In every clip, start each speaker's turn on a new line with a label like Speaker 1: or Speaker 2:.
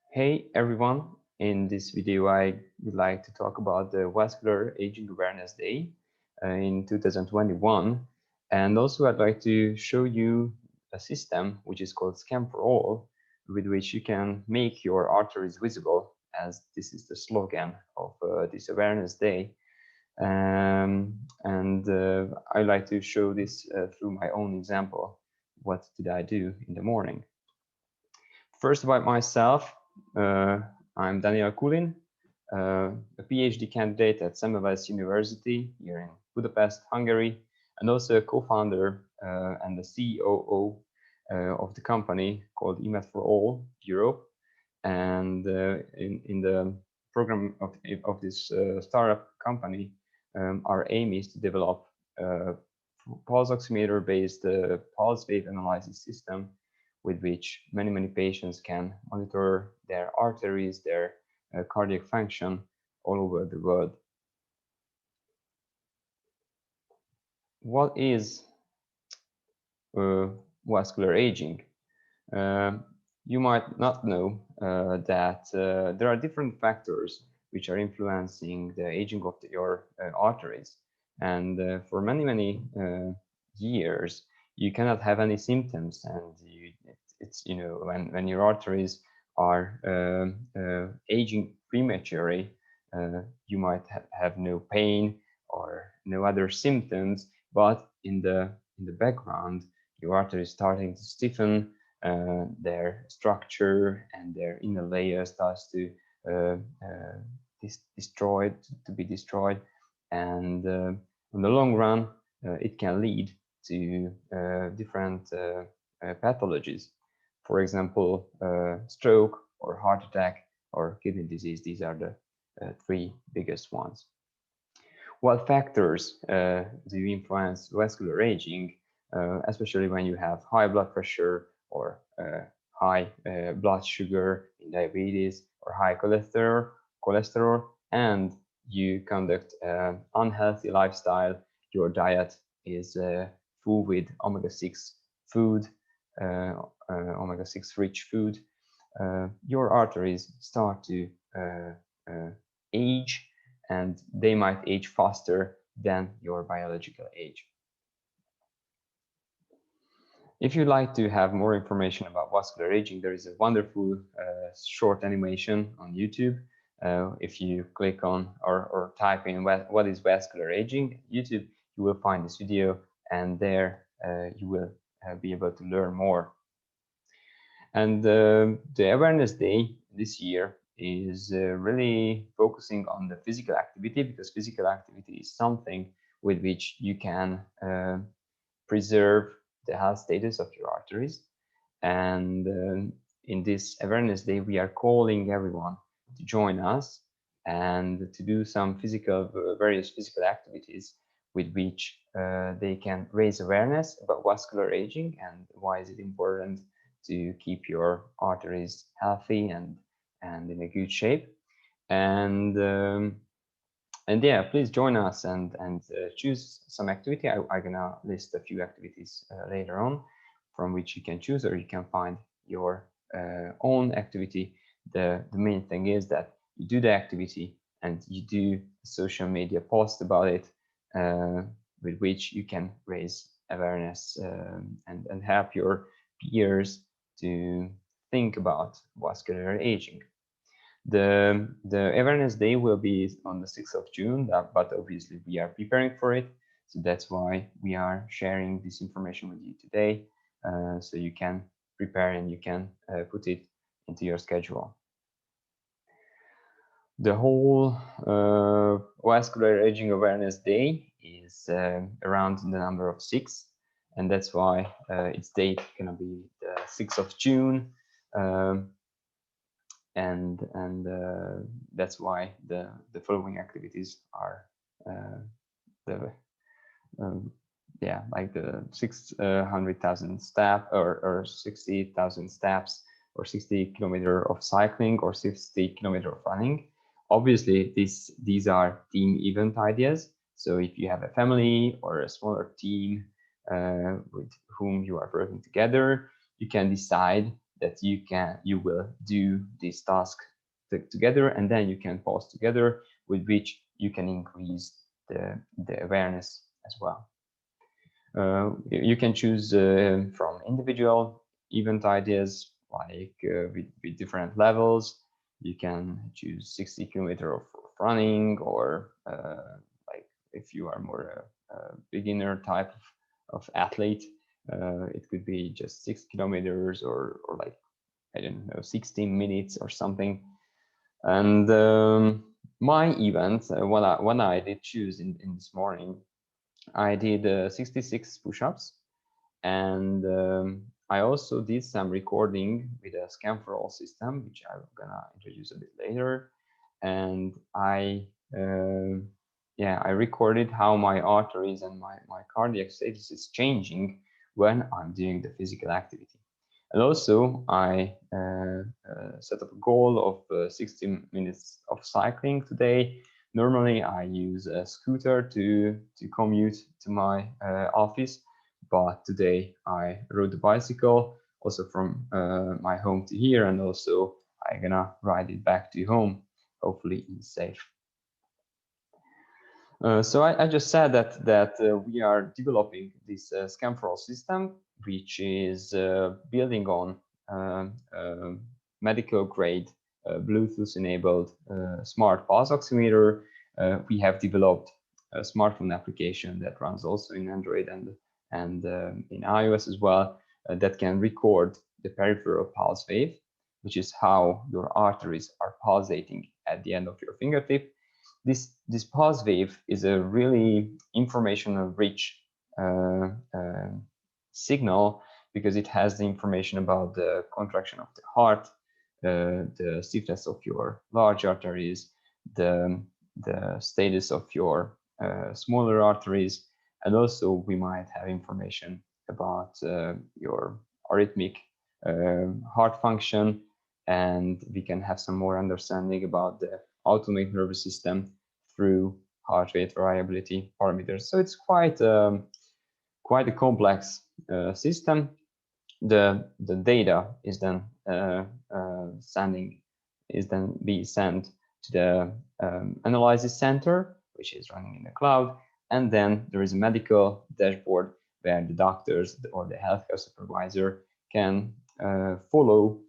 Speaker 1: Hey everyone, in this video I would like to talk about the Vascular Aging Awareness Day in 2021, and also I'd like to show you a system which is called Scanformcom, with which you can make your arteries visible, as this is the slogan of this Awareness Day. And I like to show this through my own example. What did I do in the morning? First, about myself, uh, I'm Daniel Kulin, a PhD candidate at Semmelweis University here in Budapest, Hungary, and also a co-founder and the COO of the company called SCN4ALL Europe. And in the program of this startup company, our aim is to develop a pulse oximeter-based pulse wave analysis system with which many patients can monitor their arteries, their cardiac function all over the world. What is vascular aging? You might not know that there are different factors which are influencing the aging of your arteries. And for many years, you cannot have any symptoms, and it's when your arteries are aging prematurely, you might have no pain or no other symptoms, but in the background, your artery is starting to stiffen, their structure and their inner layer starts to uh, uh, be destroyed, and in the long run, it can lead to different pathologies. For example, stroke or heart attack or kidney disease. These are the three biggest ones. What factors do influence vascular aging, especially when you have high blood pressure or high blood sugar in diabetes or high cholesterol, and you conduct an unhealthy lifestyle? Your diet is full with omega-6 food, omega-6 rich food. Your arteries start to uh, age, and they might age faster than your biological age. If you'd like to have more information about vascular aging, there is a wonderful short animation on YouTube. If you click on or type in what is vascular aging YouTube, you will find this video, and there you will be able to learn more. And the Awareness Day this year is really focusing on the physical activity, because physical activity is something with which you can preserve the health status of your arteries. And in this Awareness Day, we are calling everyone to join us and to do some various physical activities with which they can raise awareness about vascular aging and why is it important to keep your arteries healthy and in a good shape. And yeah, please join us and choose some activity. I'm gonna list a few activities later on from which you can choose, or you can find your own activity. The main thing is that you do the activity and you do a social media post about it, with which you can raise awareness and help your peers to think about vascular aging. The Awareness Day will be on the 6th of June, but obviously we are preparing for it. So that's why we are sharing this information with you today, so you can prepare and you can put it into your schedule. The whole Vascular Aging Awareness Day is around the number of 6, and that's why its date gonna be the 6th of June. And that's why the following activities are the like the 600,000 step or 60,000 steps, or 60 kilometer of cycling, or 60 kilometer of running. Obviously, these are team event ideas. So if you have a family or a smaller team with whom you are working together, you can decide that you will do this task together, and then you can pause together, with which you can increase the awareness as well. You can choose from individual event ideas, like with different levels. You can choose 60 kilometers of running, or like if you are more a beginner type of athlete, it could be just 6 kilometers, or like, I don't know, 16 minutes or something. And my event, when I did choose in this morning, I did 66 push-ups, and I also did some recording with a Scanformcom system, which I'm gonna introduce a bit later. And I recorded how my arteries and my cardiac status is changing when I'm doing the physical activity. And also, I set up a goal of 60 minutes of cycling today. Normally, I use a scooter to commute to my office, but today I rode the bicycle, also from my home to here, and also I'm gonna ride it back to home, hopefully in safe. So I just said that we are developing this Scanformcom system, which is building on medical grade Bluetooth-enabled smart pulse oximeter. We have developed a smartphone application that runs also in Android and in iOS as well, that can record the peripheral pulse wave, which is how your arteries are pulsating at the end of your fingertip. This pulse wave is a really informational rich signal, because it has the information about the contraction of the heart, the stiffness of your large arteries, the status of your smaller arteries, and also we might have information about your arrhythmic heart function, and we can have some more understanding about the autonomic nervous system through heart rate variability parameters. So it's quite a complex system. The data is then be sent to the analysis center, which is running in the cloud, and then there is a medical dashboard where the doctors or the healthcare supervisor can follow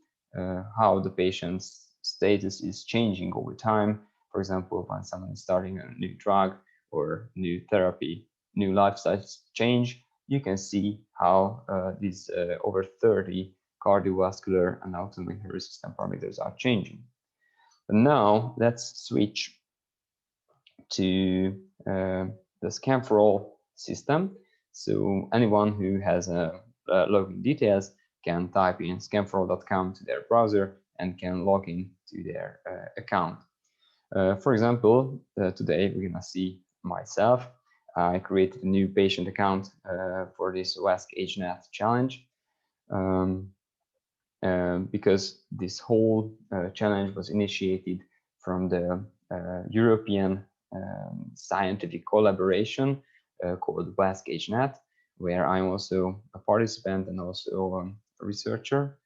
Speaker 1: how the patient's status is changing over time. For example, when someone is starting a new drug or new therapy, new lifestyle change, you can see how these over 30 cardiovascular and autonomic nervous system parameters are changing. And now let's switch to the Scanformcom system. So anyone who has login details can type in scanformcom.com to their browser and can log in to their account. For example, today we're gonna see myself. I created a new patient account for this Vascular Ageing Awareness challenge, because this whole challenge was initiated from the European scientific collaboration called Vascular Ageing Awareness, where I'm also a participant and also a researcher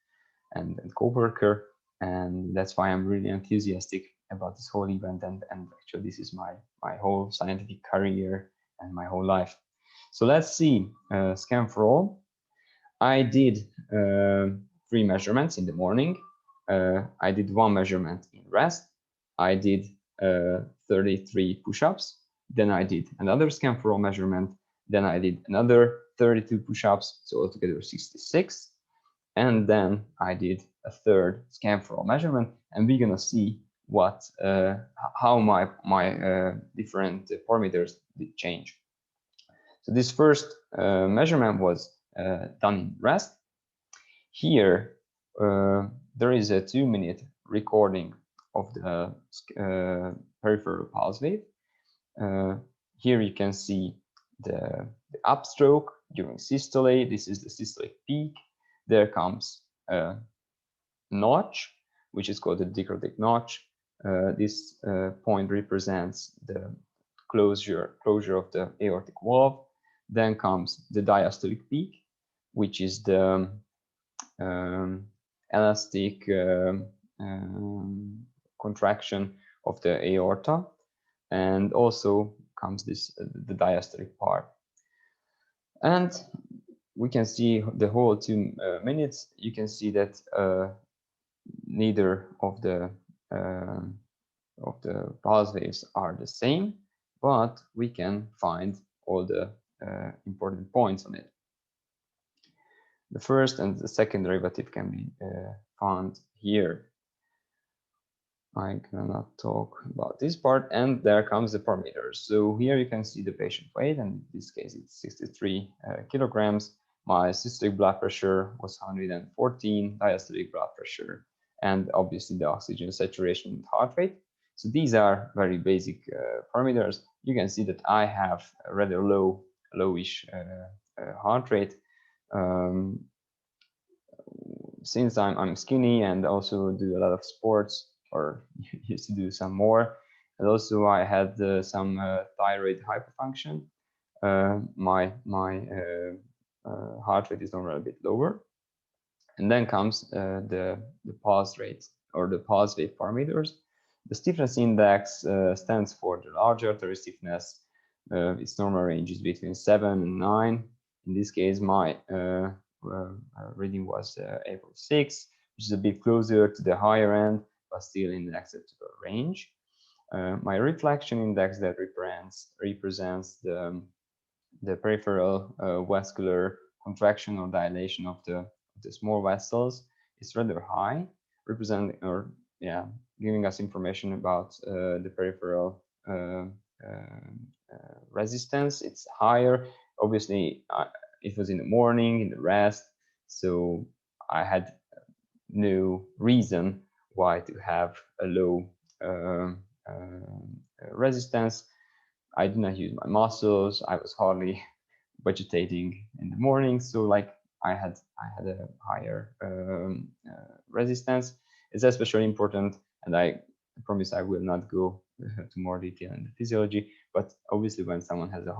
Speaker 1: and co-worker, and that's why I'm really enthusiastic about this whole event, and actually this is my whole scientific career and my whole life. So let's see, Scanformcom. I did 3 measurements in the morning. I did 1 measurement in rest. I did 33 push-ups. Then I did another Scanformcom measurement. Then I did another 32 push-ups, so altogether 66. And then I did a 3rd Scanformcom measurement, and we're gonna see what how my different parameters did change. So this first measurement was done in rest. Here there is a 2-minute recording of the peripheral pulse wave. Here you can see the upstroke during systole. This is the systolic peak. There comes a notch, which is called the dicrotic notch. This point represents the closure of the aortic valve. Then comes the diastolic peak, which is the elastic contraction of the aorta, and also comes this the diastolic part. And we can see the whole 2 minutes. You can see that neither of the pulse waves are the same, but we can find all the important points on it. The first and the second derivative can be found here. I cannot talk about this part, and there comes the parameters. So here you can see the patient weight, and in this case it's 63 kilograms. My systolic blood pressure was 114, diastolic blood pressure, and obviously the oxygen saturation and heart rate. So these are very basic parameters. You can see that I have a rather lowish heart rate. Since I'm skinny and also do a lot of sports, or used to do some more, and also I had some thyroid hyperfunction, my heart rate is normally a bit lower. And then comes the pulse rate, or the pulse wave parameters. The stiffness index stands for the large artery stiffness. Its normal range is between 7 and 9. In this case, my reading was 8.6, which is a bit closer to the higher end, but still in the acceptable range. My reflection index that represents the peripheral vascular contraction or dilation of the small vessels is rather high, representing, or giving us information about the peripheral resistance. It's higher. Obviously, it was in the morning, in the rest, so I had no reason why to have a low resistance. I did not use my muscles. I was hardly vegetating in the morning, so like I had a higher resistance. It's especially important, and I promise I will not go to more detail in the physiology. But obviously, when someone has a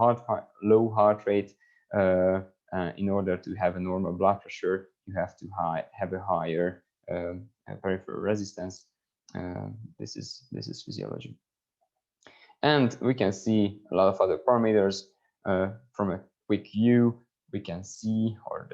Speaker 1: low heart rate, in order to have a normal blood pressure, you have to have a higher peripheral resistance. This is physiology. And we can see a lot of other parameters from a quick view. We can see, or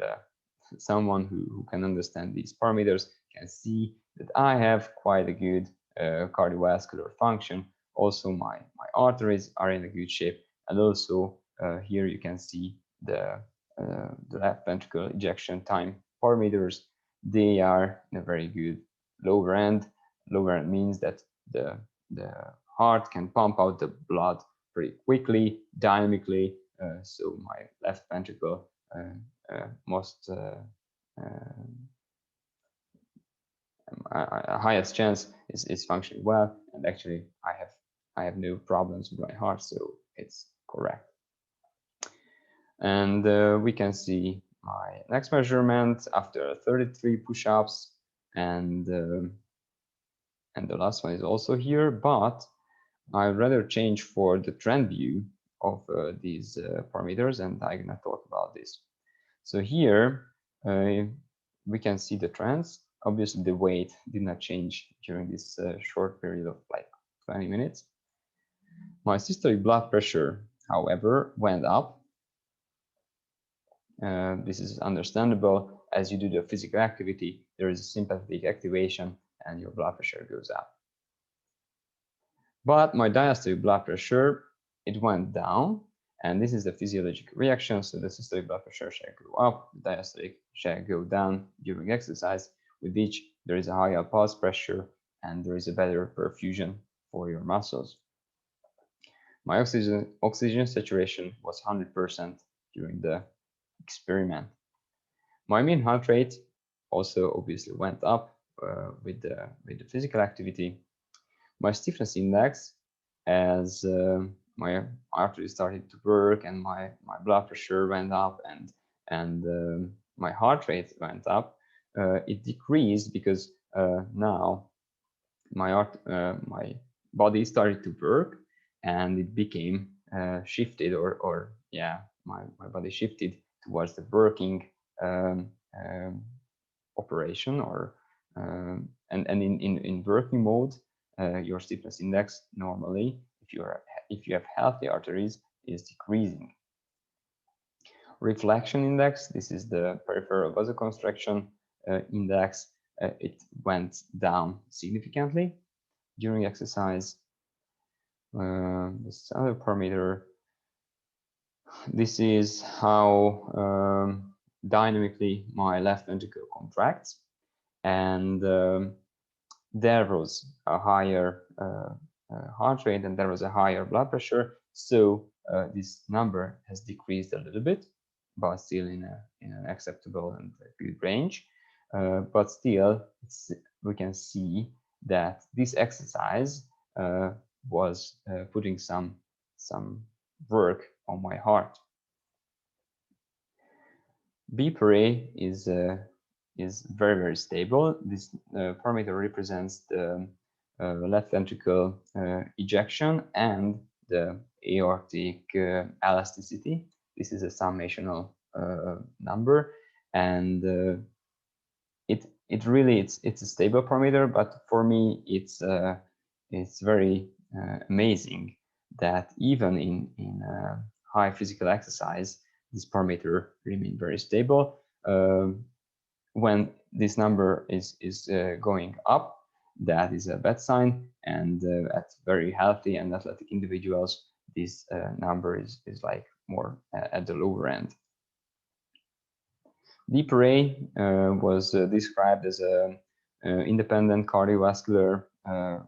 Speaker 1: someone who can understand these parameters can see that I have quite a good cardiovascular function. Also, my arteries are in a good shape, and also here you can see the left ventricle ejection time parameters. They are in a very good lower end. Lower end means that the heart can pump out the blood pretty quickly, dynamically. So my left ventricle most highest chance is functioning well, and actually I have no problems with my heart, so it's correct. And we can see my next measurement after 33 push-ups, and the last one is also here, but I'd rather change for the trend view of these parameters, and I'm gonna talk about this. So here we can see the trends. Obviously, the weight did not change during this short period of like 20 minutes. My systolic blood pressure, however, went up. This is understandable. As you do the physical activity, there is a sympathetic activation and your blood pressure goes up. But my diastolic blood pressure, it went down, and this is the physiological reaction. So the systolic blood pressure shall go up, the diastolic shall go down during exercise. With each, there is a higher pulse pressure and there is a better perfusion for your muscles. My oxygen saturation was 100% during the experiment. My mean heart rate also obviously went up with the physical activity. My stiffness index, as my arteries started to work and my blood pressure went up and my heart rate went up, it decreased because now my body started to work and it became shifted, or my body shifted towards the working operation or and in working mode, your stiffness index normally, if you have healthy arteries, is decreasing. Reflection index, this is the peripheral vasoconstriction index, it went down significantly during exercise. This other parameter, this is how dynamically my left ventricle contracts, and there was a higher heart rate and there was a higher blood pressure, so this number has decreased a little bit, but still in an acceptable and good range. But still, we can see that this exercise was putting some work on my heart. B per A is very stable. This parameter represents the left ventricle ejection and the aortic elasticity. This is a summational number, and it's a stable parameter. But for me, it's very amazing that even in high physical exercise, this parameter remained very stable. When this number is going up, that is a bad sign, and at very healthy and athletic individuals, this number is like more at the lower end. D per A was described as an independent cardiovascular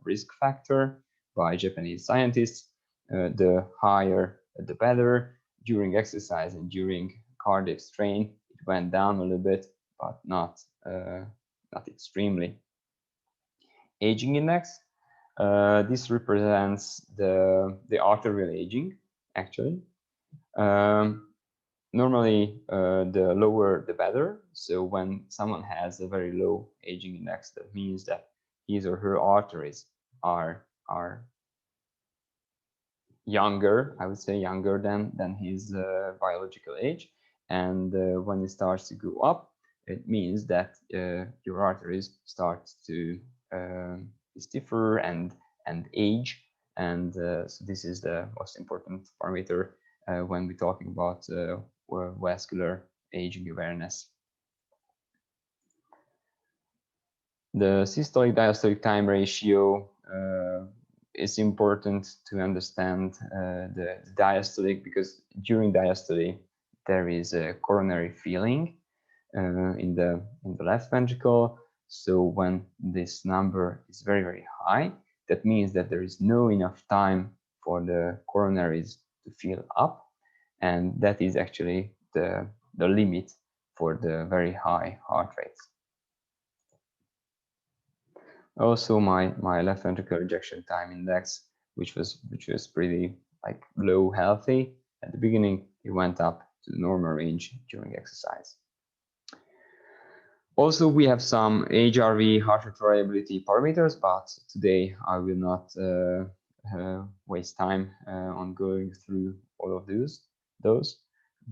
Speaker 1: risk factor by Japanese scientists. The higher, the better. During exercise and during cardiac strain, it went down a little bit, but not extremely. Aging index. This represents the arterial aging, actually. Normally, the lower the better. So when someone has a very low aging index, that means that his or her arteries are younger, I would say younger than his biological age. And when it starts to go up, it means that your arteries start to be stiffer and age. And so this is the most important parameter when we're talking about vascular aging awareness. The systolic diastolic time ratio is important to understand the diastolic, because during diastole there is a coronary filling in the left ventricle. So when this number is very high, that means that there is no enough time for the coronaries to fill up, and that is actually the limit for the very high heart rates. Also, my left ventricular ejection time index, which was pretty like low, healthy at the beginning, it went up to the normal range during exercise. Also, we have some HRV, heart rate variability parameters, but today I will not waste time on going through all of those.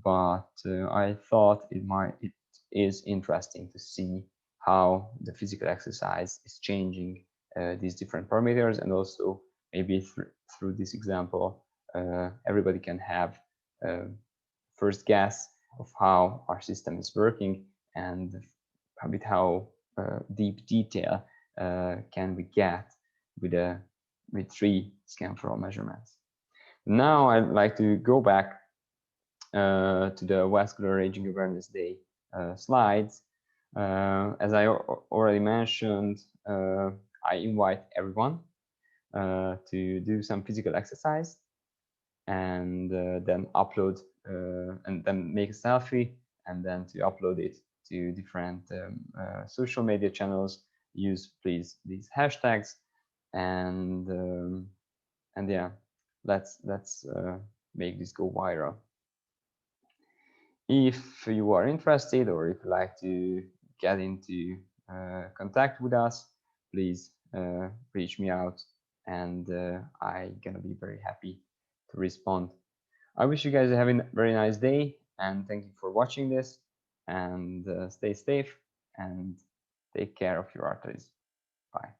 Speaker 1: But I thought it is interesting to see how the physical exercise is changing these different parameters, and also maybe through this example, everybody can have first guess of how our system is working and a bit how deep detail can we get with 3 Scanformcom measurements. Now I'd like to go back to the Vascular Aging Awareness Day slides. As I already mentioned, I invite everyone to do some physical exercise and then upload and then make a selfie and then to upload it to different social media channels. Use please these hashtags, and yeah, let's make this go viral. If you are interested, or if you like to get into contact with us, please reach me out, and I'm gonna be very happy to respond. I wish you guys have a very nice day, and thank you for watching this, and stay safe and Take care of your arteries. Bye.